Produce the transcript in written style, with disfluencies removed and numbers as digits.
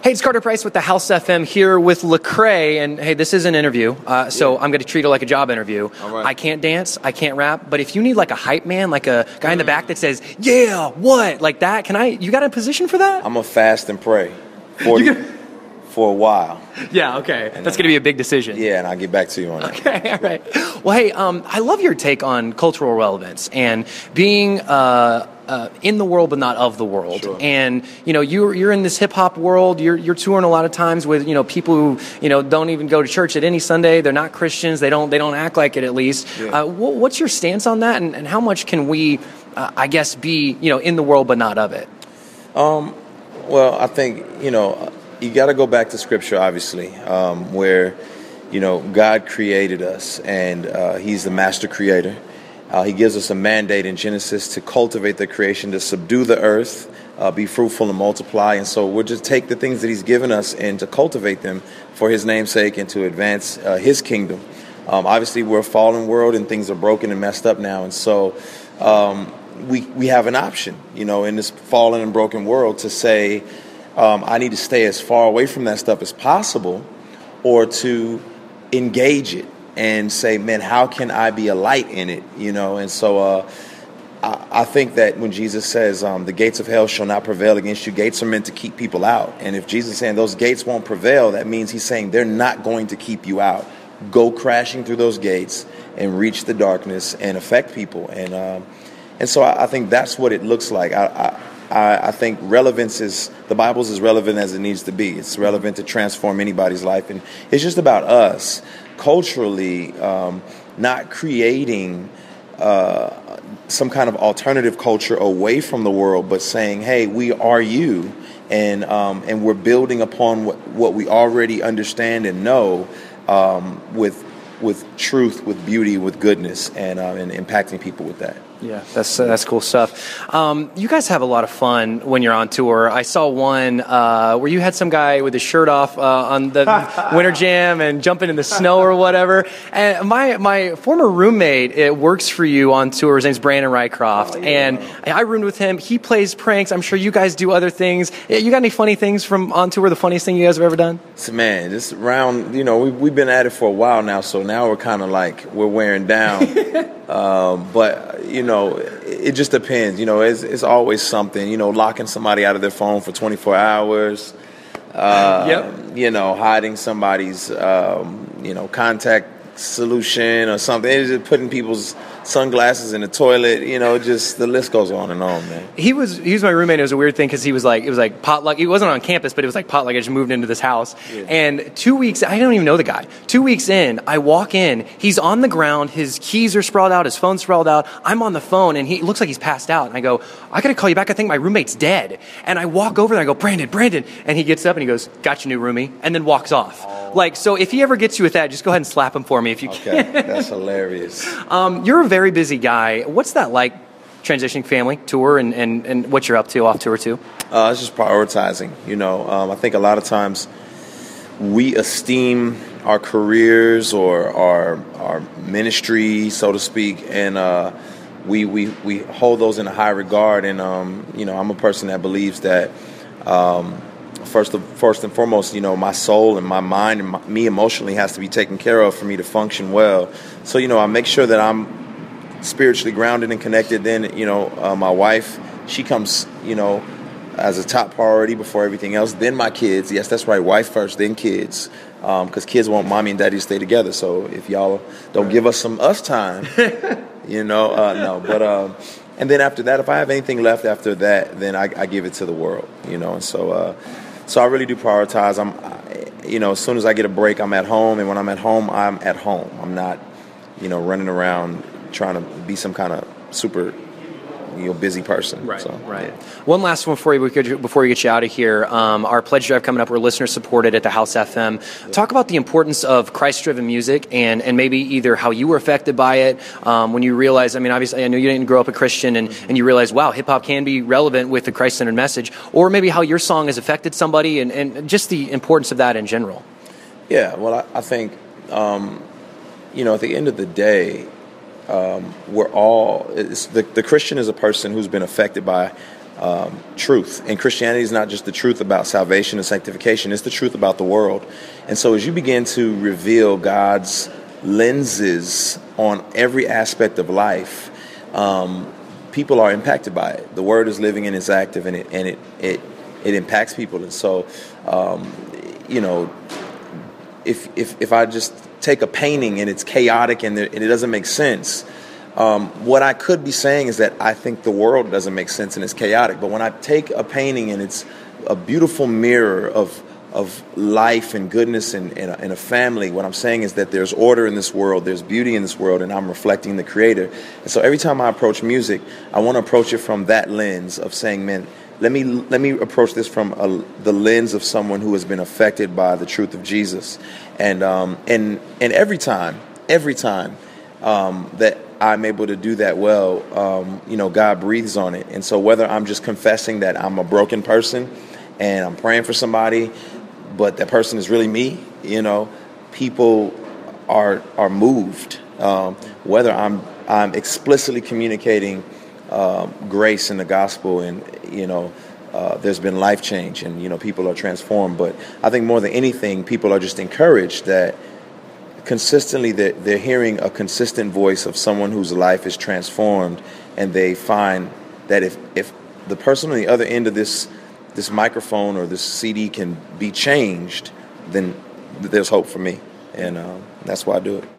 Hey, it's Carter Price with the House FM here with Lecrae, and hey, this is an interview, so I'm going to treat it like a job interview. All right. I can't dance, I can't rap, but if you need like a hype man, like a guy in the back that says, yeah, what, like that, you got a position for that? I'm going to fast and pray for a while. Yeah, okay. That's going to be a big decision. Yeah, and I'll get back to you on that. Okay, all right. Well, hey, I love your take on cultural relevance and being in the world but not of the world. Sure. And you're in this hip hop world. You're touring a lot of times with people who don't even go to church at any Sunday. They're not Christians. They don't act like it, at least. Yeah. What's your stance on that? And how much can we, I guess, be in the world but not of it? Well, I think you got to go back to Scripture, obviously, where God created us, and He's the master creator. He gives us a mandate in Genesis to cultivate the creation, to subdue the earth, be fruitful and multiply. And so we'll just take the things that He's given us and to cultivate them for His name's sake and to advance His kingdom. Obviously, we're a fallen world and things are broken and messed up now. And so we have an option, in this fallen and broken world to say, I need to stay as far away from that stuff as possible, or to engage it and say, man, how can I be a light in it? And so I think that when Jesus says the gates of hell shall not prevail against you, gates are meant to keep people out. And if Jesus is saying those gates won't prevail, that means He's saying they're not going to keep you out. Go crashing through those gates and reach the darkness and affect people. And so I think that's what it looks like. I think relevance the Bible's as relevant as it needs to be. It's relevant to transform anybody's life. And it's just about us culturally not creating some kind of alternative culture away from the world, but saying, hey, we are you. And we're building upon what we already understand and know with truth, with beauty, with goodness, and impacting people with that. Yeah, that's cool stuff. You guys have a lot of fun when you're on tour. I saw one where you had some guy with his shirt off on the Winter Jam and jumping in the snow or whatever. And my former roommate works for you on tour. His name's Brandon Rycroft, and I roomed with him. He plays pranks. I'm sure you guys do other things. You got any funny things from on tour? The funniest thing you guys have ever done? So, man, this round, we've been at it for a while now, so now we're kind of like we're wearing down. But it just depends. It's always something. Locking somebody out of their phone for 24 hours. Hiding somebody's contact solution or something. It's just putting people's sunglasses in the toilet. Just the list goes on and on, man. He was my roommate. It was a weird thing because it was like potluck. He wasn't on campus, but it was like potluck. I just moved into this house, and 2 weeks. I don't even know the guy. 2 weeks in, I walk in. He's on the ground. His keys are sprawled out. His phone's sprawled out. I'm on the phone, and he looks like he's passed out. And I go, I gotta call you back. I think my roommate's dead. And I walk over there. I go, Brandon, and he gets up and he goes, got you, new roomie, and then walks off. So if he ever gets you with that, just go ahead and slap him for me if you can. Okay, that's hilarious. You're a very busy guy. What's that like, transitioning family, tour, and what you're up to off tour too? It's just prioritizing. I think a lot of times we esteem our careers or our ministry, so to speak, and we hold those in a high regard. And I'm a person that believes that first and foremost, my soul and my mind and me emotionally has to be taken care of for me to function well. So I make sure that I'm spiritually grounded and connected. Then my wife, she comes as a top priority before everything else. Then my kids. Yes, that's right, wife first, then kids, because kids want mommy and daddy to stay together. So if y'all don't give us some us time, no. But and then after that, if I have anything left after that, then I give it to the world. And so I really do prioritize. As soon as I get a break, I'm at home, and when I'm at home, I'm at home. I'm not running around trying to be some kind of super busy person. Right. So, right. Yeah. One last one before we get you out of here. Our pledge drive coming up. We're listener supported at the House FM. Yeah. Talk about the importance of Christ-driven music and maybe either how you were affected by it when you realized. I mean, obviously, I know you didn't grow up a Christian, and you realized, wow, hip hop can be relevant with the Christ-centered message, or maybe how your song has affected somebody, and just the importance of that in general. Yeah. Well, I think at the end of the day, we're all the Christian is a person who's been affected by truth. And Christianity is not just the truth about salvation and sanctification, it's the truth about the world. And so as you begin to reveal God's lenses on every aspect of life, people are impacted by it. The word is living and it's active, and it impacts people. And so, if I just take a painting and it's chaotic and it doesn't make sense, what I could be saying is that I think the world doesn't make sense and it's chaotic. But when I take a painting and it's a beautiful mirror of life and goodness and a family, what I'm saying is that there's order in this world, there's beauty in this world, and I'm reflecting the Creator. And so every time I approach music, I want to approach it from that lens of saying, man, let me approach this from the lens of someone who has been affected by the truth of Jesus. And every time that I'm able to do that well, God breathes on it. And so whether I'm just confessing that I'm a broken person and I'm praying for somebody, but that person is really me, people are moved. Whether I'm explicitly communicating grace in the gospel, and there's been life change, and people are transformed. But I think more than anything, people are just encouraged that consistently they're hearing a consistent voice of someone whose life is transformed, and they find that if the person on the other end of this microphone or this CD can be changed, then there's hope for me, and that's why I do it.